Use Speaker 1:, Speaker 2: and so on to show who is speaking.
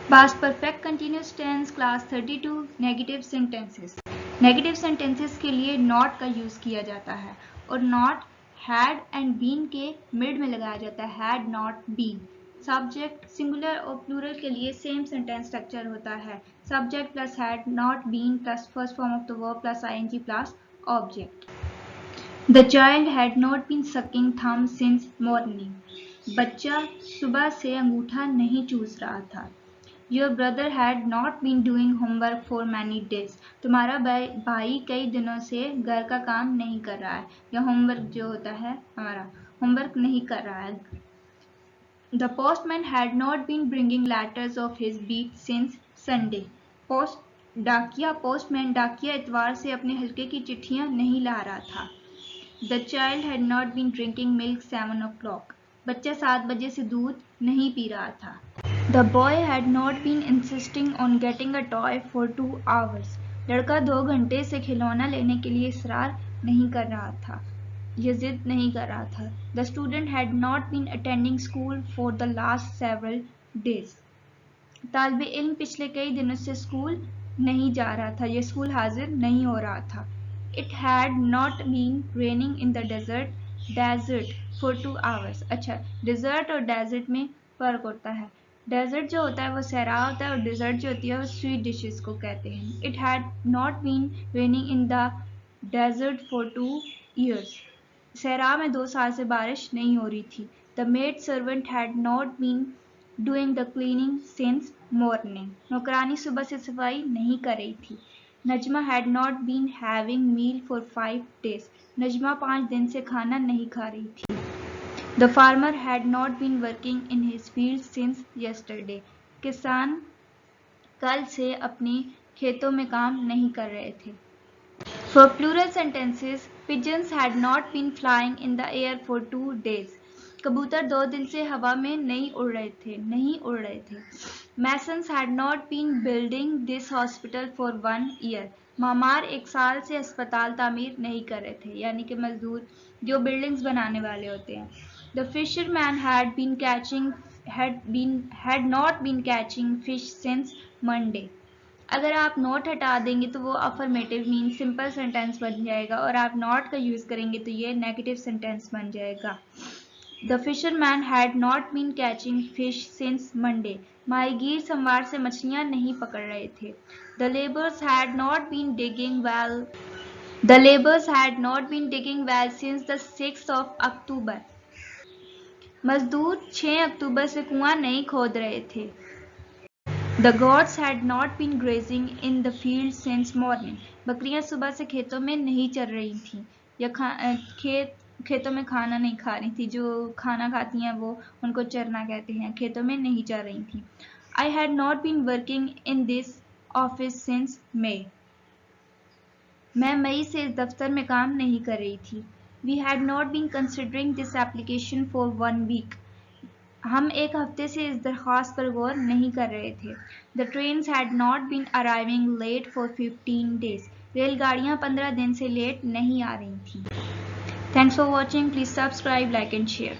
Speaker 1: Past perfect continuous tense class 32 negative sentences. Negative sentences के लिए not का use किया जाता है और नॉट हैड एंड बीन के मिड में लगाया जाता है, had not been. Subject singular और प्लूरल के लिए सेम सेंटेंस स्ट्रक्चर होता है, subject plus had not been plus first form of the verb plus ING plus object. The child had not been sucking thumb since morning. बच्चा सुबह से अंगूठा नहीं चूस रहा था। Your brother had not been doing homework for many days. तुम्हारा भाई कई दिनों से घर का काम नहीं कर रहा है, या होमवर्क जो होता है हमारा होमवर्क नहीं कर रहा है। The postman had not been bringing letters of his beat since Sunday. Postman डाकिया इतवार से अपने हल्के की चिट्ठियां नहीं ला रहा था। The child had not been drinking milk 7 o'clock. बच्चा 7 बजे से दूध नहीं पी रहा था। The boy had not been insisting on getting a toy for 2 hours. लड़का 2 घंटे से खिलौना लेने के लिए इसरार नहीं कर रहा था, ये जिद नहीं कर रहा था। The student had not been attending school for the last several days. तालिबे इल्म पिछले कई दिनों से स्कूल नहीं जा रहा था, ये स्कूल हाजिर नहीं हो रहा था। It had not been raining in the desert for 2 hours. अच्छा, desert और desert में फर्क होता है। डेजर्ट जो होता है वो सहरा होता है और डिजर्ट जो होती है वो स्वीट डिशेस को कहते हैं। It had not been raining in the desert for 2 years. सहरा में 2 साल से बारिश नहीं हो रही थी। The maid servant had not been doing the cleaning since morning. नौकरानी सुबह से सफाई नहीं कर रही थी। Najma had not been having meal for 5 days. Najma 5 दिन से खाना नहीं खा रही थी। The farmer had not been working in his field since yesterday. किसान कल से अपने खेतों में काम नहीं कर रहे थे। For plural sentences, pigeons had not been flying in the air for 2 days. कबूतर 2 दिन से हवा में नहीं उड़ रहे थे। Masons had not been building this hospital for 1 year. मामार 1 साल से अस्पताल तामीर नहीं कर रहे थे, यानी कि मजदूर जो बिल्डिंग्स बनाने वाले होते हैं। The fisherman had not been catching fish since Monday. अगर आप नॉट हटा देंगे तो वो अफर्मेटिव मीन सिंपल सेंटेंस बन जाएगा, और आप नॉट का यूज करेंगे तो ये नेगेटिव सेंटेंस बन जाएगा। The fisherman had not been catching fish since Monday. माहीगीर सोमवार से मछलियां नहीं पकड़ रहे थे। The laborers had not been digging well since the 6th of October. मजदूर 6 अक्टूबर से कुआं नहीं खोद रहे थे। The goats had not been grazing in the field since morning. बकरियां सुबह से खेतों में नहीं चर रही थीं, या खेतों में खाना नहीं खा रही थी। जो खाना खाती हैं वो उनको चरना कहते हैं। खेतों में नहीं चर रही थी। I had not been working in this office since May. मैं मई से इस दफ्तर में काम नहीं कर रही थी। We had not been considering this application for 1 week. हम 1 हफ्ते से इस दरख्वास्त पर गौर नहीं कर रहे थे। The trains had not been arriving late for 15 days. रेलगाड़ियां 15 दिन से लेट नहीं आ रही थी। Thanks for watching. Please subscribe, like and share.